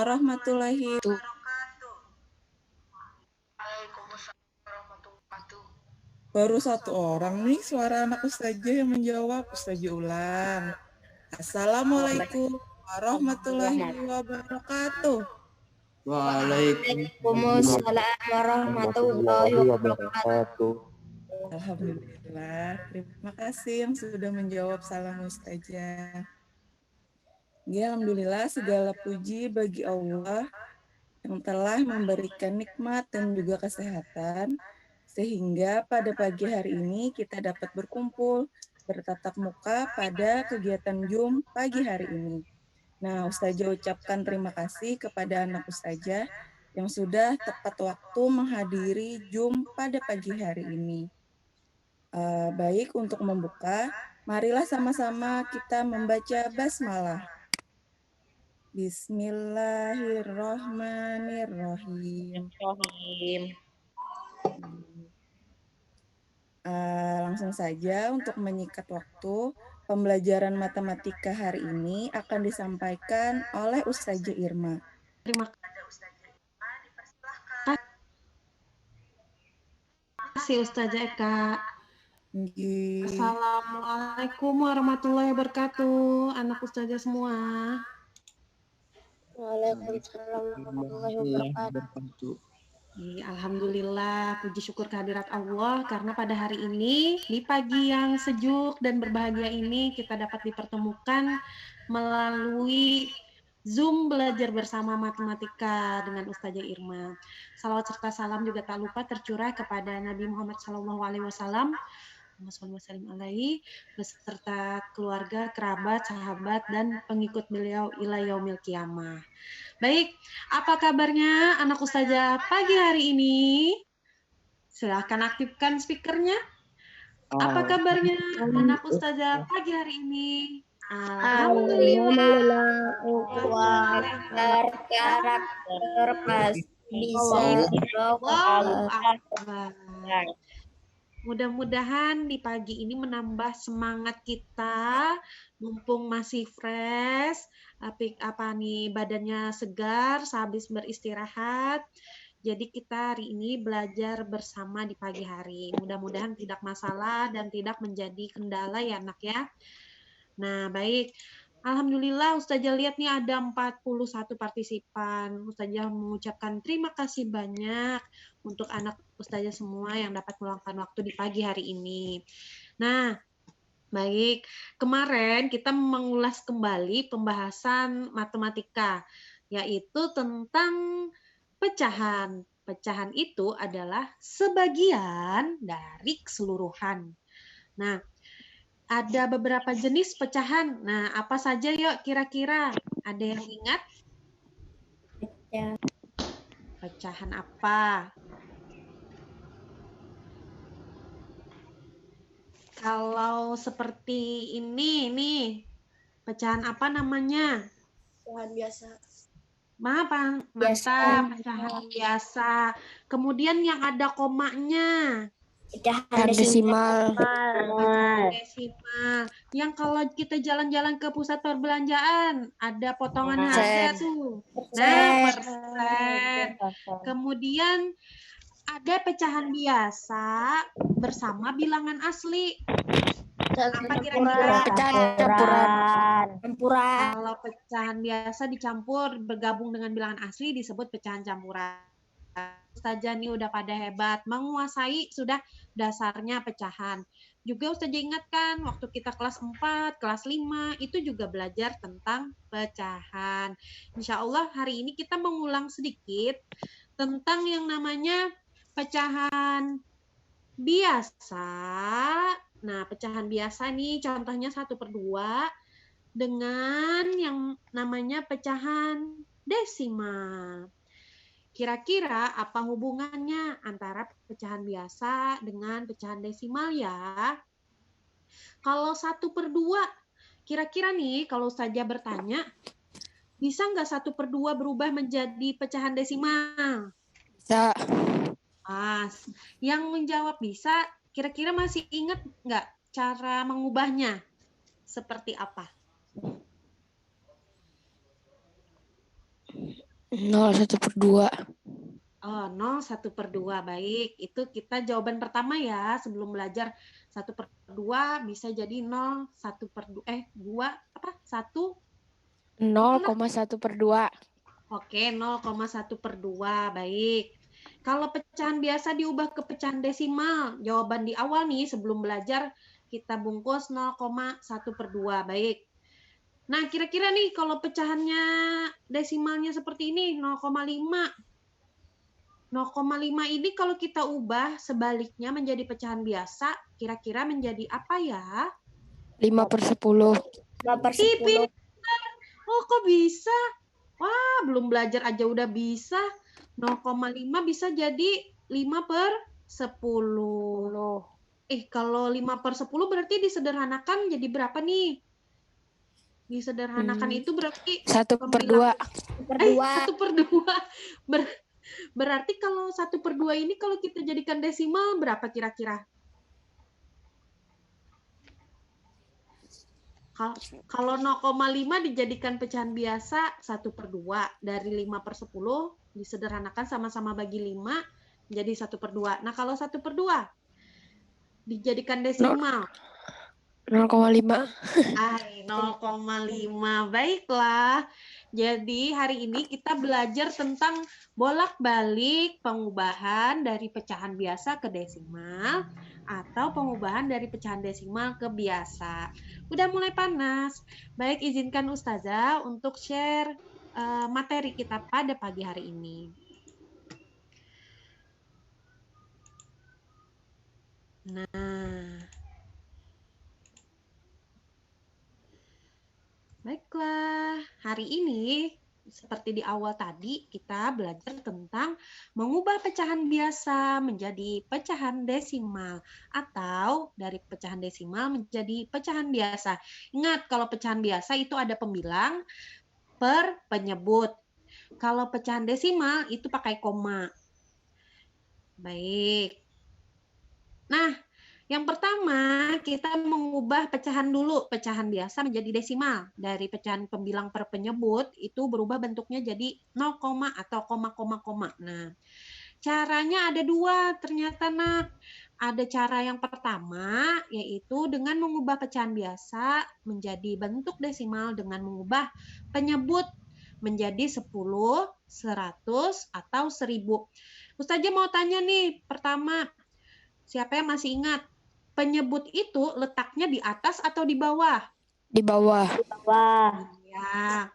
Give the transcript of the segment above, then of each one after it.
warahmatullahi wabarakatuh. Waalaikumsalam warahmatullahi wabarakatuh. Baru satu orang nih suara anak Ustazah yang menjawab. Ustazah ulang. Assalamualaikum warahmatullahi wabarakatuh. Waalaikumsalam warahmatullahi wabarakatuh. Alhamdulillah. Terima kasih yang sudah menjawab salam Ustazah. Ya, alhamdulillah segala puji bagi Allah yang telah memberikan nikmat dan juga kesehatan, sehingga pada pagi hari ini kita dapat berkumpul, bertatap muka pada kegiatan Zoom pagi hari ini. Nah, Ustazah ucapkan terima kasih kepada anak Ustazah yang sudah tepat waktu menghadiri Zoom pada pagi hari ini. Baik, untuk membuka, marilah sama-sama kita membaca basmalah. Bismillahirrahmanirrahim. Langsung saja untuk menyikat waktu, pembelajaran matematika hari ini akan disampaikan oleh Ustazah Irma. Terima kasih Ustazah Eka. Assalamualaikum warahmatullahi wabarakatuh, anak Ustazah semua. Waalaikumsalam warahmatullahi wabarakatuh. Alhamdulillah, puji syukur kehadirat Allah karena pada hari ini di pagi yang sejuk dan berbahagia ini kita dapat dipertemukan melalui Zoom belajar bersama matematika dengan Ustazah Irma. Salawat serta salam juga tak lupa tercurah kepada Nabi Muhammad SAW alaihi beserta keluarga, kerabat, sahabat, dan pengikut beliau ila yaumil qiyamah. Baik, apa kabarnya anak Ustazah pagi hari ini? Silahkan aktifkan speakernya. Apa kabarnya anak Ustazah pagi hari ini? Alhamdulillah. Karakter pas bisa Mudah-mudahan di pagi ini menambah semangat kita, mumpung masih fresh, badannya segar sehabis beristirahat. Jadi kita hari ini belajar bersama di pagi hari. Mudah-mudahan tidak masalah dan tidak menjadi kendala ya anak ya. Nah baik, alhamdulillah Ustazah lihat nih ada 41 partisipan. Ustazah mengucapkan terima kasih banyak untuk anak Ustazah semua yang dapat meluangkan waktu di pagi hari ini. Nah, baik, kemarin kita mengulas kembali pembahasan matematika, yaitu tentang pecahan. Pecahan itu adalah sebagian dari keseluruhan. Nah, ada beberapa jenis pecahan. Nah, apa saja yuk kira-kira? Ada yang ingat? Pecahan apa? Kalau seperti ini nih, pecahan apa namanya? Pecahan biasa. Mantap, pecahan biasa. Kemudian yang ada komanya. Pecahan desimal. Pecahan desimal. Yang kalau kita jalan-jalan ke pusat perbelanjaan, ada potongan harga tuh. Nah, persen. Kemudian ada pecahan biasa bersama bilangan asli. Apa kira-kira? Campuran. Kalau pecahan biasa dicampur bergabung dengan bilangan asli disebut pecahan campuran. Ustazah nih udah pada hebat, menguasai sudah dasarnya pecahan. Juga Ustazah ingatkan waktu kita kelas 4, kelas 5 itu juga belajar tentang pecahan. Insya Allah hari ini kita mengulang sedikit tentang yang namanya pecahan biasa. Nah, pecahan biasa nih contohnya 1/2 dengan yang namanya pecahan desimal. Kira-kira apa hubungannya antara pecahan biasa dengan pecahan desimal ya? Kalau 1/2, kira-kira nih kalau saja bertanya, bisa nggak 1/2 berubah menjadi pecahan desimal? Bisa. Yang menjawab bisa, kira-kira masih ingat nggak cara mengubahnya? Seperti apa? 0,1/2. Oh, 0,1/2. Baik, itu kita jawaban pertama ya. Sebelum belajar 1/2 bisa jadi 0,1/2. 2 apa? 1. 0,1/2. Oke, 0,1/2. Baik. Kalau pecahan biasa diubah ke pecahan desimal, jawaban di awal nih sebelum belajar kita bungkus 0,1/2. Baik. Nah, kira-kira nih kalau pecahannya desimalnya seperti ini, 0,5. 0,5 ini kalau kita ubah sebaliknya menjadi pecahan biasa, kira-kira menjadi apa ya? 5/10. 5/10. Oh, kok bisa? Wah, belum belajar aja udah bisa. 0,5 bisa jadi 5/10. Kalau 5/10 berarti disederhanakan jadi berapa nih? Disederhanakan itu berarti 1/2. 1/2. Berarti kalau 1/2 ini kalau kita jadikan desimal berapa kira-kira? Kalau 0,5 dijadikan pecahan biasa 1/2 dari 5/10 disederhanakan sama-sama bagi 5 jadi 1/2. Nah, kalau 1/2 dijadikan desimal 0,5. 0,5. Baiklah. Jadi hari ini kita belajar tentang bolak-balik pengubahan dari pecahan biasa ke desimal atau pengubahan dari pecahan desimal ke biasa. Udah mulai panas. Baik, izinkan Ustazah untuk share materi kita pada pagi hari ini. Nah, baiklah, hari ini seperti di awal tadi kita belajar tentang mengubah pecahan biasa menjadi pecahan desimal atau dari pecahan desimal menjadi pecahan biasa. Ingat kalau pecahan biasa itu ada pembilang per penyebut. Kalau pecahan desimal itu pakai koma. Baik. Nah, yang pertama, kita mengubah pecahan dulu. Pecahan biasa menjadi desimal. Dari pecahan pembilang per penyebut, itu berubah bentuknya jadi 0, atau koma. Nah, caranya ada 2 ternyata, nak. Ada cara yang pertama, yaitu dengan mengubah pecahan biasa menjadi bentuk desimal dengan mengubah penyebut menjadi 10, 100, atau 1000. Ustazah mau tanya nih, pertama, siapa yang masih ingat? Penyebut itu letaknya di atas atau di bawah? Di bawah. Ya.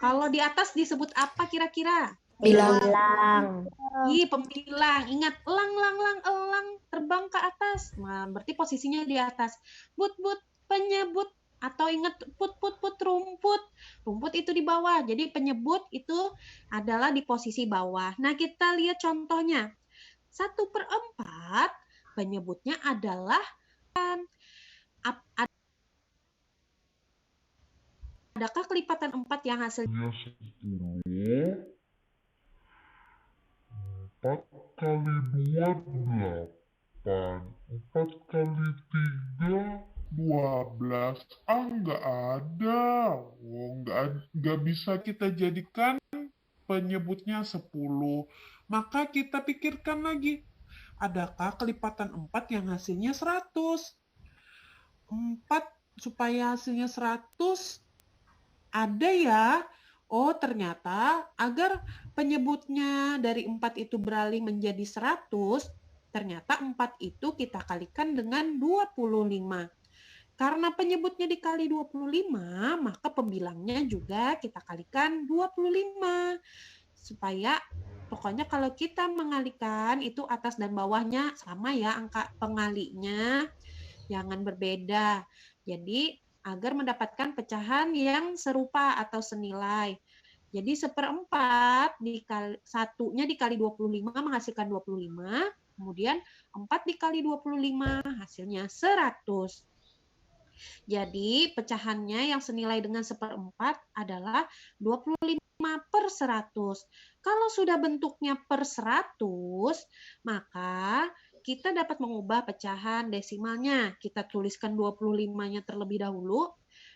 Kalau di atas disebut apa kira-kira? Bilang. Pembilang. Ingat, elang terbang ke atas. Nah, berarti posisinya di atas. But, penyebut. Atau ingat put, rumput. Rumput itu di bawah. Jadi penyebut itu adalah di posisi bawah. Nah, kita lihat contohnya. 1/4 penyebutnya adalah adakah kelipatan 4 yang hasilnya 10? 4 kali 2 8. 4 kali 3 12. Nggak ada. Nggak bisa kita jadikan penyebutnya 10. Maka kita pikirkan lagi. Adakah kelipatan 4 yang hasilnya 100? 4 supaya hasilnya 100 ada ya. Oh, ternyata agar penyebutnya dari 4 itu beralih menjadi 100, ternyata 4 itu kita kalikan dengan 25. Karena penyebutnya dikali 25, maka pembilangnya juga kita kalikan 25. Supaya pokoknya kalau kita mengalikan itu atas dan bawahnya sama ya angka pengalinya. Jangan berbeda. Jadi agar mendapatkan pecahan yang serupa atau senilai. Jadi 1/4 satunya dikali 25 menghasilkan 25, kemudian 4 dikali 25 hasilnya 100. Jadi pecahannya yang senilai dengan 1/4 adalah 25/100. Kalau sudah bentuknya per 100, maka kita dapat mengubah pecahan desimalnya. Kita tuliskan 25-nya terlebih dahulu.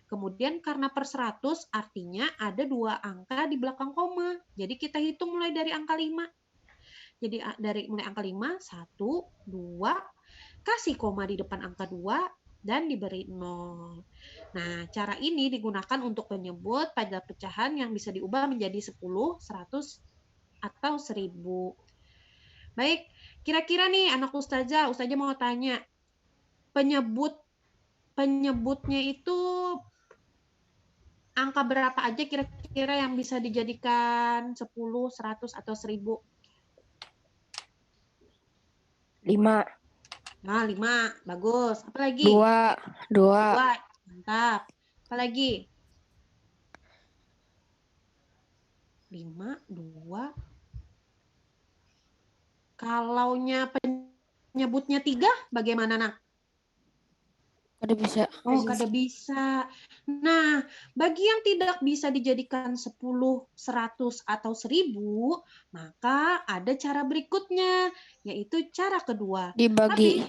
Kemudian karena per 100 artinya ada 2 angka di belakang koma. Jadi kita hitung mulai dari angka 5. Jadi dari mulai angka 5, 1, 2, kasih koma di depan angka 2, dan diberi 0. Nah, cara ini digunakan untuk menyebut pada pecahan yang bisa diubah menjadi 10, 100, atau 1000. Baik, kira-kira nih anak Ustazah mau tanya, penyebutnya itu angka berapa aja kira-kira yang bisa dijadikan 10, 100, atau 1000? 5. Nah, 5. Bagus. Apa lagi? 2. 2. 2. Mantap. Apa lagi? 5, 2. Kalaunya penyebutnya 3, bagaimana, Nak? Ada bisa. Oh, kada bisa. Nah, bagi yang tidak bisa dijadikan 10, 100, atau 1000, maka ada cara berikutnya, yaitu cara kedua. Dibagi.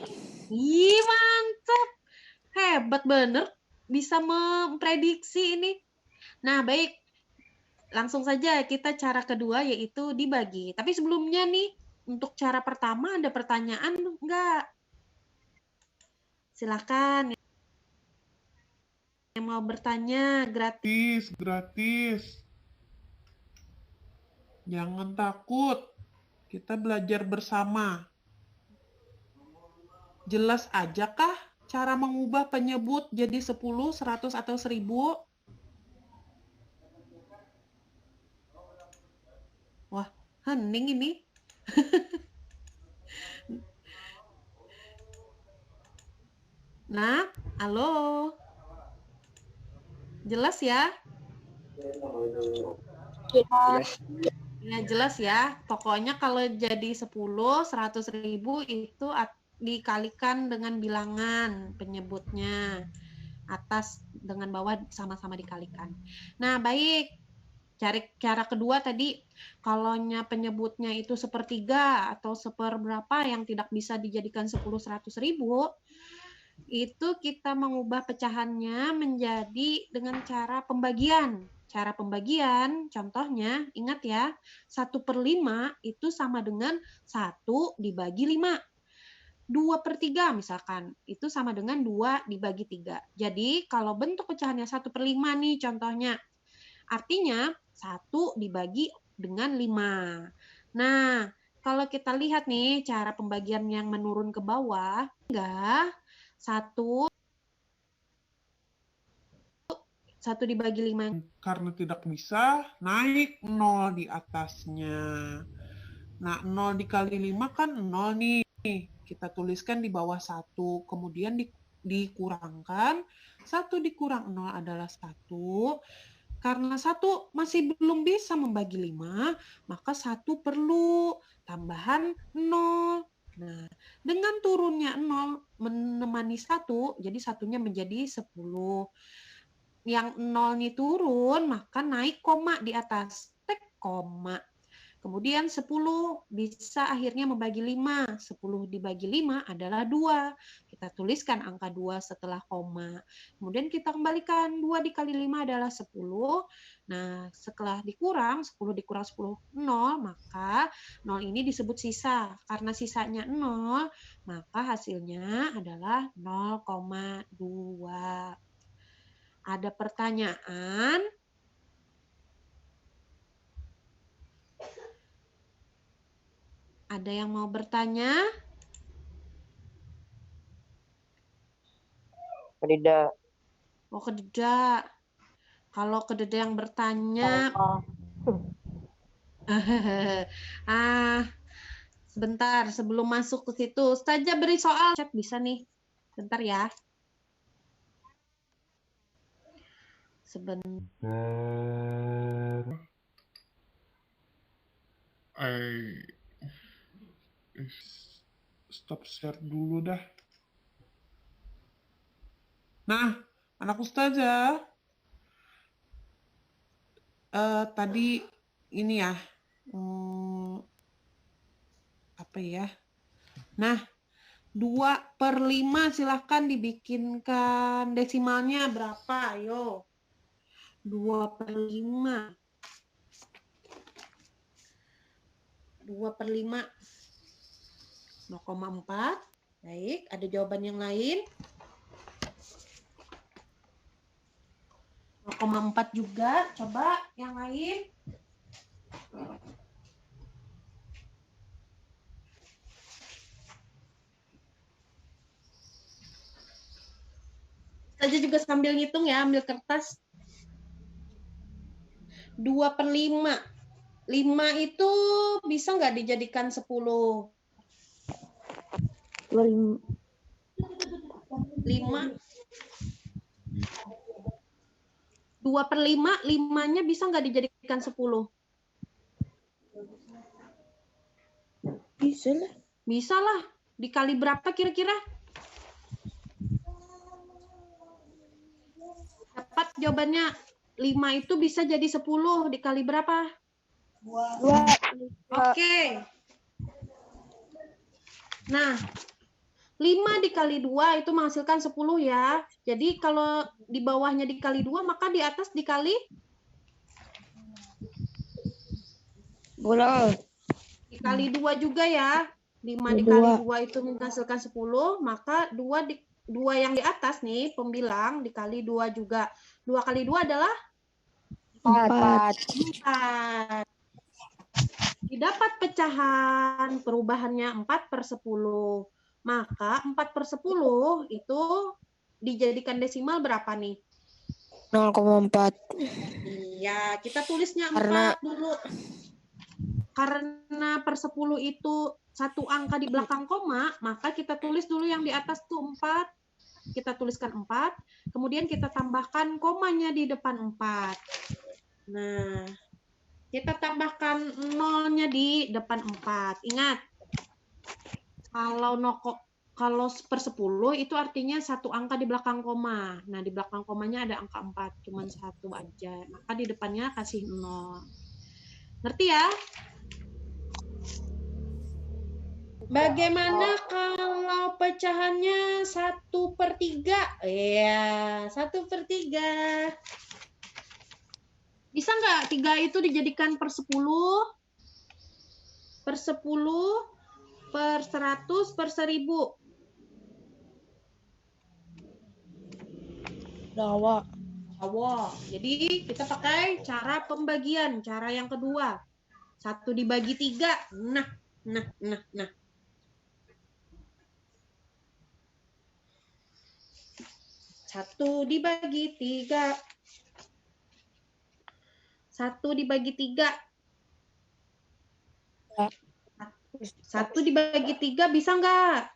Ih, mantap. Hebat bener bisa memprediksi ini. Nah, baik. Langsung saja kita cara kedua yaitu dibagi. Tapi sebelumnya nih, untuk cara pertama ada pertanyaan enggak? Silakan yang mau bertanya, gratis. Gratis. Jangan takut. Kita belajar bersama. Jelas aja kah cara mengubah penyebut jadi 10, 100, atau 1000? Wah, hening ini. Nah, halo. Jelas ya? Ya, jelas ya. Pokoknya kalau jadi 10, 100.000 itu dikalikan dengan bilangan penyebutnya. Atas dengan bawah sama-sama dikalikan. Nah, baik. Cari cara kedua tadi, kalaunya penyebutnya itu sepertiga atau seperberapa yang tidak bisa dijadikan 10, 100.000, itu kita mengubah pecahannya menjadi dengan cara pembagian. Cara pembagian, contohnya, ingat ya, 1/5 itu sama dengan 1 dibagi 5. 2/3 misalkan, itu sama dengan 2 dibagi 3. Jadi, kalau bentuk pecahannya 1/5 nih contohnya, artinya 1 dibagi dengan 5. Nah, kalau kita lihat nih cara pembagian yang menurun ke bawah, enggak, 1 dibagi 5. Karena tidak bisa, naik 0 di atasnya. Nah, 0 dikali 5 kan 0 nih. Kita tuliskan di bawah 1. Kemudian dikurangkan. 1 dikurang 0 adalah 1. Karena 1 masih belum bisa membagi 5, maka 1 perlu tambahan 0. Nah, dengan turunnya 0 menemani 1, jadi satunya menjadi 10. Yang 0 nih turun, maka naik koma di atas. Tek, koma. Kemudian 10 bisa akhirnya membagi 5. 10 dibagi 5 adalah 2. Kita tuliskan angka 2 setelah koma. Kemudian kita kembalikan 2 dikali 5 adalah 10. Nah, setelah dikurang, 10 dikurang 10, 0. Maka 0 ini disebut sisa. Karena sisanya 0, maka hasilnya adalah 0,2. Ada pertanyaan? Ada yang mau bertanya? Tidak. Oh, kededa. Kalau kededa yang bertanya, sebentar sebelum masuk ke situ, Ustazah beri soal chat bisa nih. Bentar ya. Sebentar. Stop share dulu dah. Nah, anak Ustazah, tadi ini ya, apa ya? Nah, 2/5 silahkan dibikinkan desimalnya berapa, ayo. 2/5. 2/5. 0,4. Baik, ada jawaban yang lain? 0,4 juga, coba yang lain. Saja juga sambil ngitung ya, ambil kertas. 2/5. 5 itu bisa nggak dijadikan 10? 25. 5. 2/5, 5-nya bisa nggak dijadikan 10? Bisa lah. Bisa lah. Dikali berapa kira-kira? Dapat jawabannya. 5 itu bisa jadi 10. Dikali berapa? 2. Oke. Nah, 5 dikali 2 itu menghasilkan 10 ya. Jadi kalau di bawahnya dikali 2, maka di atas dikali? Boleh. Dikali 2 juga ya. 5 dikali 2 itu menghasilkan 10, maka 2 yang di atas nih, pembilang, dikali 2 juga. 2 kali 2 adalah? 4. 4. Didapat pecahan perubahannya 4/10. Maka 4/10 itu dijadikan desimal berapa nih? 0,4. Iya, kita tulisnya 4 Karena- dulu. Karena per 10 itu satu angka di belakang koma, maka kita tulis dulu yang di atas tuh 4. Kita tuliskan 4, kemudian kita tambahkan komanya di depan 4. Nah, kita tambahkan nolnya di depan 4. Ingat, kalau per 10 itu artinya satu angka di belakang koma. Nah, di belakang komanya ada angka 4, cuman satu aja. Maka di depannya kasih 0. Ngerti ya? Bagaimana kalau pecahannya 1/3? Iya, 1/3. Bisa nggak 3 itu dijadikan per 10? Per 10, per 100, per 1000? Dawa. Jadi kita pakai cara pembagian, cara yang kedua. 1 dibagi 3. Nah. 1 dibagi 3. 1 dibagi 3. 1 dibagi 3 bisa nggak?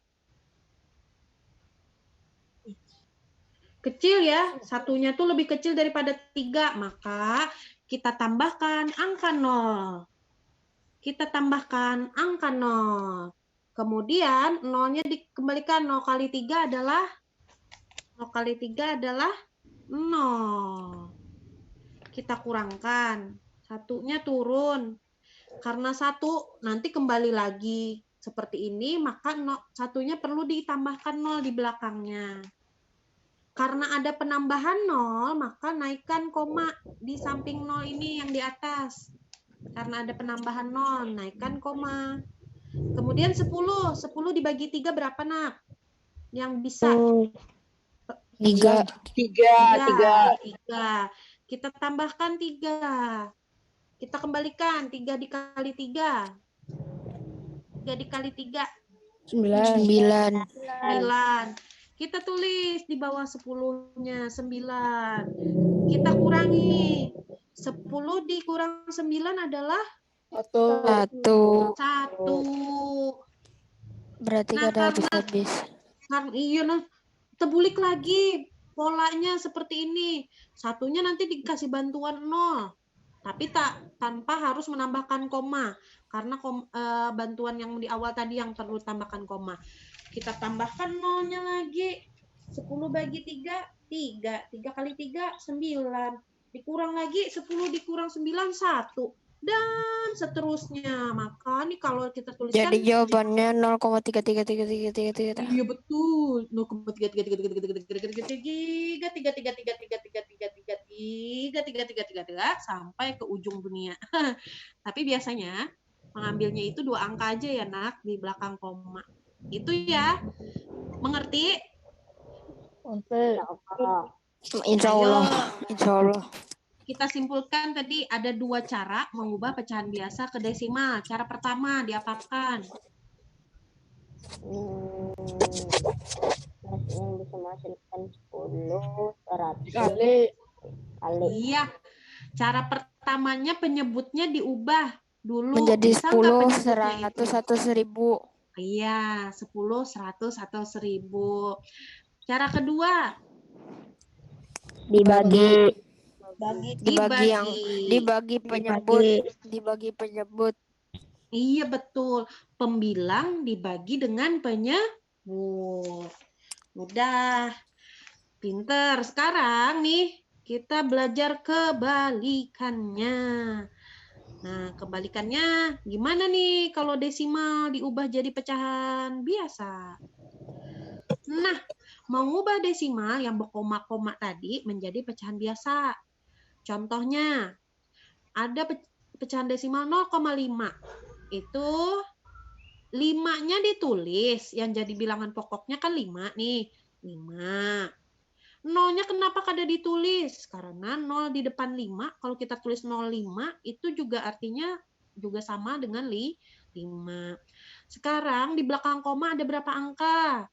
Kecil ya, satunya tuh lebih kecil daripada 3. Maka kita tambahkan angka 0. Kita tambahkan angka 0. Kemudian 0-nya dikembalikan. 0 kali 3 adalah 0. Kita kurangkan. Satunya turun. Karena 1 nanti kembali lagi seperti ini, maka satunya perlu ditambahkan 0 di belakangnya. Karena ada penambahan 0, maka naikkan koma di samping 0 ini yang di atas. Karena ada penambahan 0, naikkan koma. Kemudian 10 dibagi 3 berapa, Nak? Yang bisa? 3. 3. Kita tambahkan 3. Kita kembalikan 3 dikali 3. 3 dikali 3. 9. Kita tulis di bawah 10-nya 9. Kita kurangi. 10 dikurang 9 adalah 1. 1. Berarti Nah, kada habis-habis. Iya, nah, tebulik lagi polanya seperti ini. Satunya nanti dikasih bantuan 0, tapi tanpa harus menambahkan koma, karena bantuan yang di awal tadi yang perlu tambahkan koma. Kita tambahkan 0-nya lagi. 10 bagi 3, 3. 3 kali 3, 9. Dikurang lagi, 10 dikurang 9, 1. dan seterusnya. Maka nih kalau kita tuliskan Jadi jawabannya 0,3333333. iya betul 0,333333333333333333333 sampai ke ujung dunia. Tapi biasanya mengambilnya itu 2 angka aja ya nak di belakang koma. Itu ya. Mengerti? Insya Ayo Allah. Insya Allah. kita simpulkan tadi ada 2 cara mengubah pecahan biasa ke desimal. Cara pertama diapakan? Yang bisa menghasilkan 10, 100 Kali. kali. Iya. Cara pertamanya penyebutnya diubah dulu. Menjadi Bisa nggak 10, penyebutnya 100, itu? 100.000. Iya, 10, 100, atau 1000. Cara kedua, Dibagi. Dibagi penyebut. Iya betul. Pembilang dibagi dengan penyebut. Mudah. Pinter. Sekarang nih kita belajar kebalikannya. Nah, kebalikannya gimana nih kalau desimal diubah jadi pecahan biasa? Nah, mengubah desimal yang berkoma-koma tadi menjadi pecahan biasa. Contohnya, ada pecahan desimal 0,5. Itu 5-nya ditulis, yang jadi bilangan pokoknya kan 5 nih. 5. Nolnya kenapa kada ditulis? Karena 0 di depan 5, kalau kita tulis 05, itu juga artinya juga sama dengan 5. Sekarang di belakang koma ada berapa angka?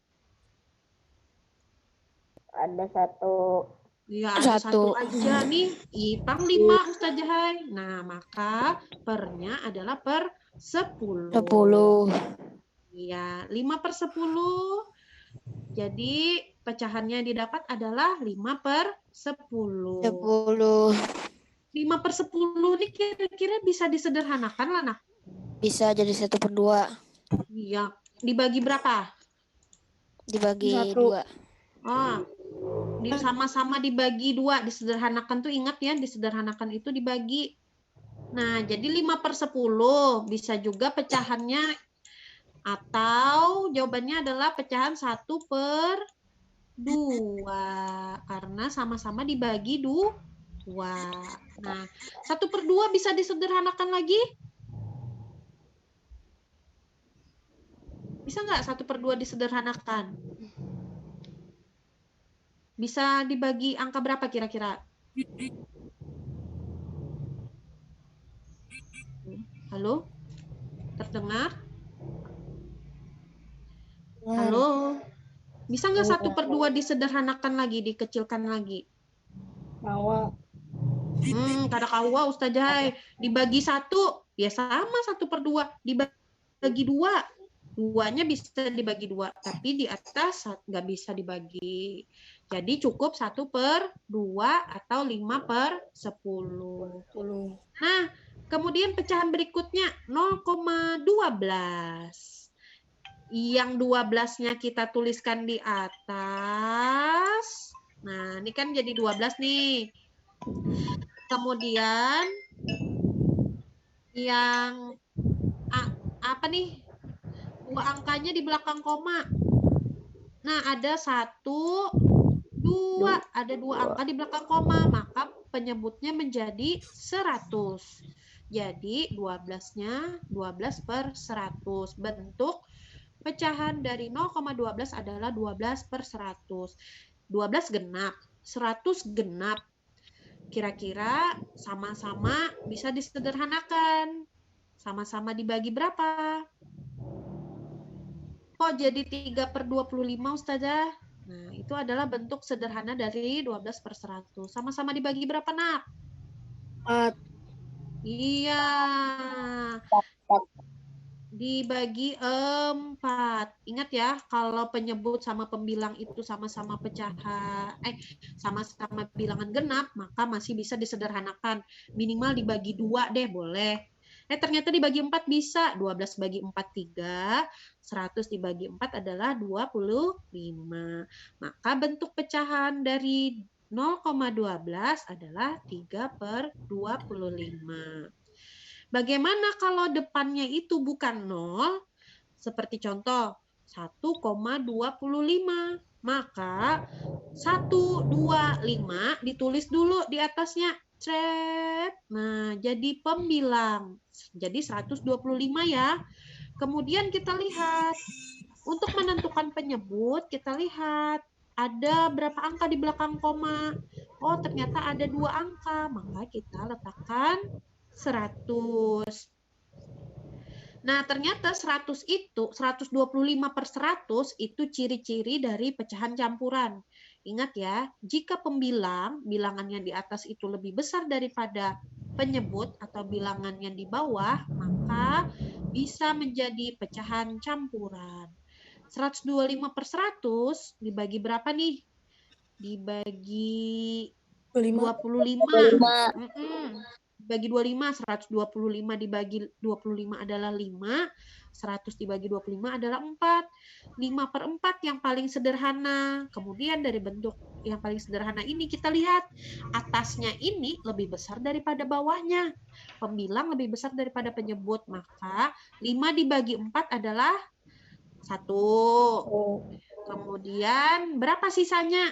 Ada 1. Ya, ada 1 1. aja nih. Ipang 5, Ustazah Hai. Nah, maka pernya adalah per 10. 10. Iya, 5 per 10. Jadi, pecahannya didapat adalah 5 per 10. 10. 5 per 10 ini kira-kira bisa disederhanakan lah, nak? Bisa jadi 1/2. Iya. Dibagi berapa? Dibagi 1. 2. Sama-sama dibagi 2. Disederhanakan tuh ingat ya, disederhanakan itu dibagi. Nah, jadi 5 per 10 bisa juga pecahannya atau jawabannya adalah pecahan 1 per 2 karena sama-sama dibagi 2. Nah, 1 per 2 bisa disederhanakan lagi? Bisa nggak 1 per 2 disederhanakan? Bisa dibagi angka berapa kira-kira? Halo? Terdengar? Halo? Bisa nggak 1 per 2 disederhanakan lagi, dikecilkan lagi? Kada kawa Ustazah Hai. Dibagi 1, ya sama 1 per 2. Dibagi 2. 2-nya bisa dibagi 2, tapi di atas nggak bisa dibagi. Jadi cukup 1 per 2 atau 5 per 10. Nah, kemudian pecahan berikutnya 0,12. Yang 12-nya kita tuliskan di atas. Nah, ini kan jadi 12 nih. Kemudian yang apa nih? 2 angkanya di belakang koma. Nah, ada 1, 2. Ada 2 angka di belakang koma, maka penyebutnya menjadi 100. Jadi 12-nya 12 per 100. Bentuk pecahan dari 0,12 adalah 12 per 100. 12 genap, 100 genap. Kira-kira sama-sama bisa disederhanakan. Sama-sama dibagi berapa? Kok jadi 3 per 25, Ustazah? Nah, itu adalah bentuk sederhana dari 12 per 100. Sama-sama dibagi berapa, nak? 4. Iya. Dibagi 4. Ingat ya, kalau penyebut sama pembilang itu sama-sama pecahan, sama-sama bilangan genap, maka masih bisa disederhanakan. Minimal dibagi 2 deh, boleh. Ternyata dibagi 4 bisa. 12 bagi 4, 3. 100 dibagi 4 adalah 25. Maka bentuk pecahan dari 0,12 adalah 3 per 25. Bagaimana kalau depannya itu bukan 0? Seperti contoh 1,25. Maka 125 ditulis dulu di atasnya. Cret. Nah, jadi pembilang. Jadi 125 ya. Kemudian kita lihat. Untuk menentukan penyebut, kita lihat. Ada berapa angka di belakang koma? Oh, ternyata ada 2 angka. Maka kita letakkan 100. Nah, ternyata 100 itu, 125/100 itu ciri-ciri dari pecahan campuran. Ingat ya, jika pembilang, bilangannya di atas itu lebih besar daripada penyebut atau bilangannya di bawah, maka bisa menjadi pecahan campuran. 125/100 dibagi berapa nih? Dibagi 25. Dibagi 25, 125 dibagi 25 adalah 5, 100 dibagi 25 adalah 4. 5/4 yang paling sederhana. Kemudian dari bentuk yang paling sederhana ini kita lihat atasnya ini lebih besar daripada bawahnya. Pembilang lebih besar daripada penyebut. Maka 5 dibagi 4 adalah 1. Kemudian berapa sisanya?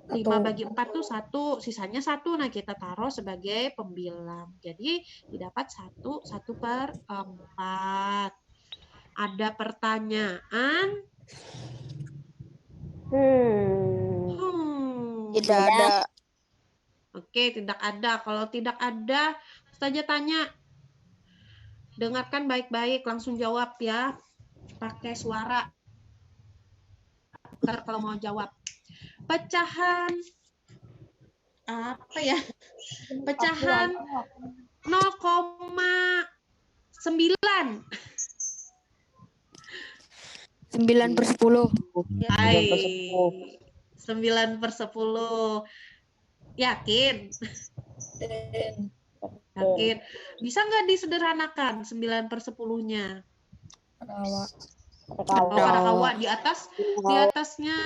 5 bagi 4 tuh 1, sisanya 1. Nah, kita taruh sebagai pembilang. Jadi, didapat 1/4. Ada pertanyaan? Tidak ada. Oke, tidak ada. Kalau tidak ada, saja tanya. Dengarkan baik-baik, langsung jawab ya. Pakai suara. Ntar kalau mau jawab. Pecahan apa ya? Pecahan 0,9. 9/10. Hai. 9/10. Yakin? Yakin. Bisa nggak disederhanakan 9/10-nya? Kawa di atasnya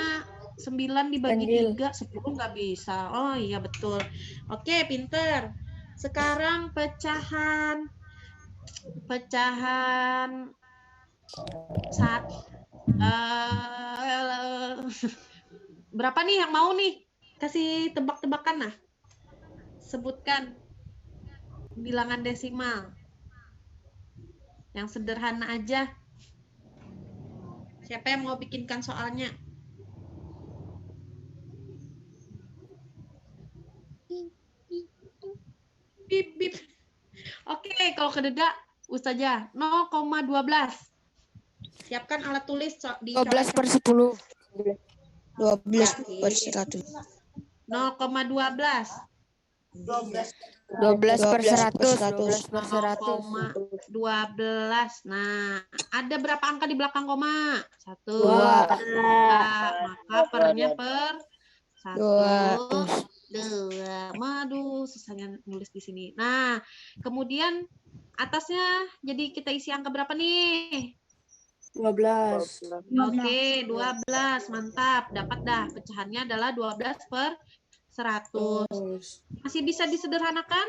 9 dibagi 3, 10 nggak bisa. Oh iya betul. Oke, pinter. Sekarang pecahan berapa nih yang mau nih? Kasih tebak-tebakan nah. Sebutkan bilangan desimal. Yang sederhana aja. Siapa yang mau bikinkan soalnya? Bip, bip. Oke, kalau kededa, Ustazah, 0,12. Siapkan alat tulis di 12/10. 12/100. 0,12. 12/100. 0,12. Nah, ada berapa angka di belakang koma? 1. 2. Maka pernya per 1. 2. Aduh, susahnya nulis di sini. Nah, kemudian atasnya jadi kita isi angka berapa nih? 12. Oke, 12. Mantap. Dapat dah. Pecahannya adalah 12/100. Masih bisa disederhanakan?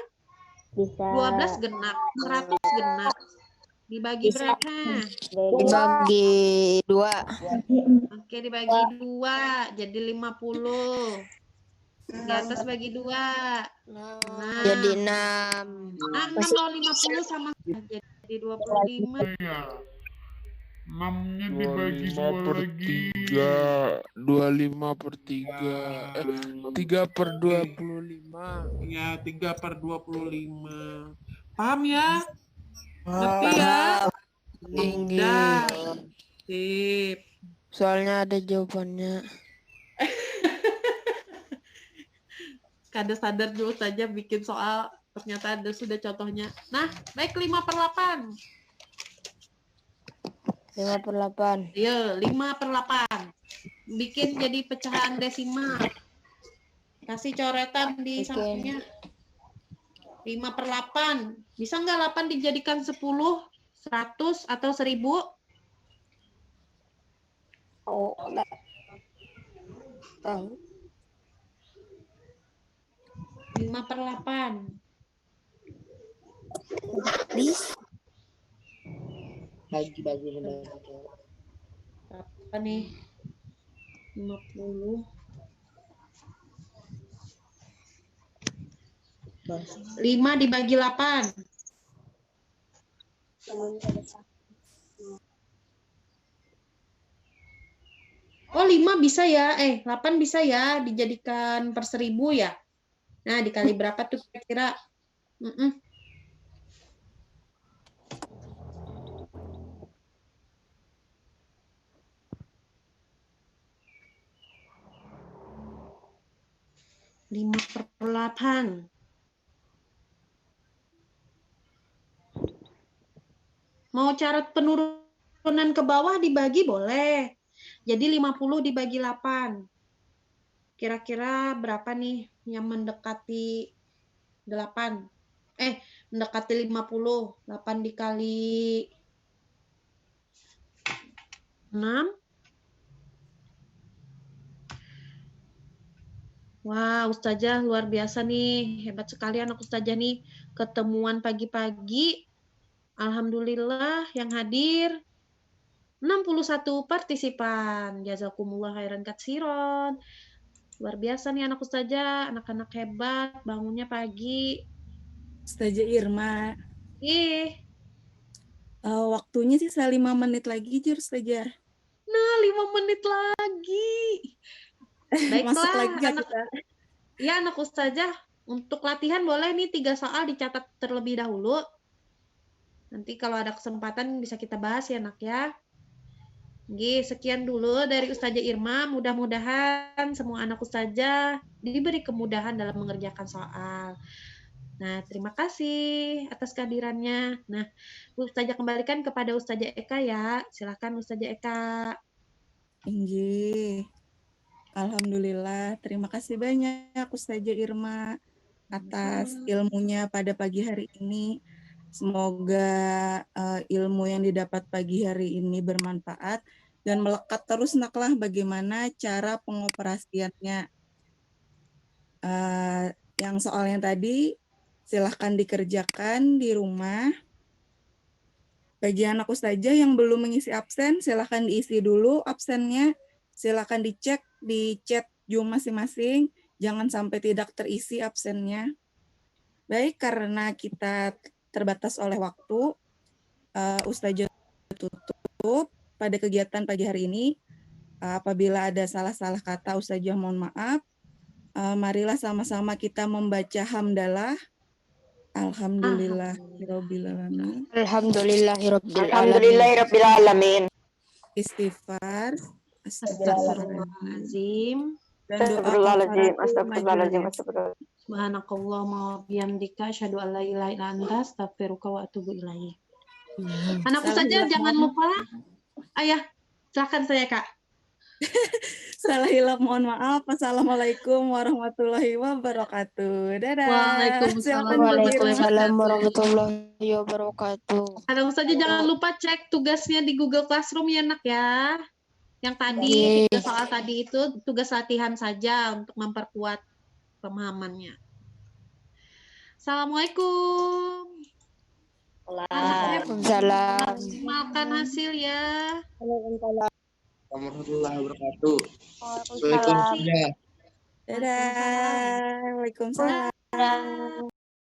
Bisa. 12 genap. 100 genap. Dibagi berapa? Dibagi 2. Oke, dibagi 2. Jadi 50. Di atas bagi 2. Nah, Jadi 6. 6 50 sama jadi 25. 6-nya dibagi 2 lagi. 25/3. 3/25. Ya, 3/25. Paham ya? Ngerti ya? Mudah. Sip. Soalnya ada jawabannya. Kada sadar dulu saja bikin soal, ternyata ada sudah contohnya. Nah, baik 5/8. 5/8. Ayo, 5/8. Bikin jadi pecahan desimal. Kasih coretan di sampingnya. 5/8. Bisa nggak 8 dijadikan 10, 100, atau 1000? Oh, enggak. Tahu. 5/8. Please. Bagi-bagi benar. Apa nih? 50. 5 dibagi 8. Oh, 5 bisa ya? 8 bisa ya dijadikan per 1000 ya? Nah, dikali berapa tuh kira-kira? 5/8. Mau cara penurunan ke bawah dibagi boleh. Jadi 50 dibagi 8. Kira-kira berapa nih yang mendekati 8? Mendekati 50. 8 dikali 6. Wah, Ustazah luar biasa nih. Hebat sekali anak Ustazah nih. Ketemuan pagi-pagi. Alhamdulillah yang hadir 61 partisipan. Jazakumullah khairan katsiron. Luar biasa nih anak Ustazah. Anak-anak hebat. Bangunnya pagi. Ustazah Irma, Waktunya sisa 5 menit lagi, Jur, Ustazah. Nah, 5 menit lagi. Masuk Baiklah, lagi nggak kita? anak Ustazah. Untuk latihan boleh nih 3 soal dicatat terlebih dahulu. Nanti kalau ada kesempatan bisa kita bahas ya, Nak ya. Oke, sekian dulu dari Ustazah Irma. Mudah-mudahan semua anak Ustazah diberi kemudahan dalam mengerjakan soal. Nah, terima kasih atas kehadirannya. Nah, Ustazah kembalikan kepada Ustazah Eka ya. Silakan Ustazah Eka. Inggih. Alhamdulillah, terima kasih banyak Ustazah Irma atas ilmunya pada pagi hari ini. Semoga ilmu yang didapat pagi hari ini bermanfaat dan melekat terus naklah bagaimana cara pengoperasiannya. Yang soalnya tadi silahkan dikerjakan di rumah. Bagi anak Ustazah yang belum mengisi absen, silahkan diisi dulu absennya. Silahkan dicek di chat Zoom masing-masing. Jangan sampai tidak terisi absennya. Baik, karena kita terbatas oleh waktu, Ustazah tutup pada kegiatan pagi hari ini. Apabila ada salah-salah kata, Ustazah mohon maaf. Marilah sama-sama kita membaca hamdalah. Alhamdulillahirabbil alamin. Alhamdulillahirabbil alamin. Istighfar. Astagfirullahaladzim. Dan doa Astagfirullahaladzim. kafaratul majelis. Subhanakallahumma wa bihamdika asyhadu an la ilaha illa anta astaghfiruka wa atubu ilaik. Anak Ustazah jangan lupa. Ayah, silakan saya Kak. Salah hilap mohon maaf. Assalamualaikum warahmatullahi wabarakatuh. Dadah. Waalaikumsalam Waalaikumsalam warahmatullahi wabarakatuh. Anak Ustazah jangan lupa cek tugasnya di Google Classroom ya Nak ya. Yang tadi, 3 soal tadi itu tugas latihan saja untuk memperkuat pemahamannya. Assalamualaikum. Waalaikumsalam. Makan hasil ya. Warahmatullahi wabarakatuh. Waalaikumsalam. Dadah. Waalaikumsalam.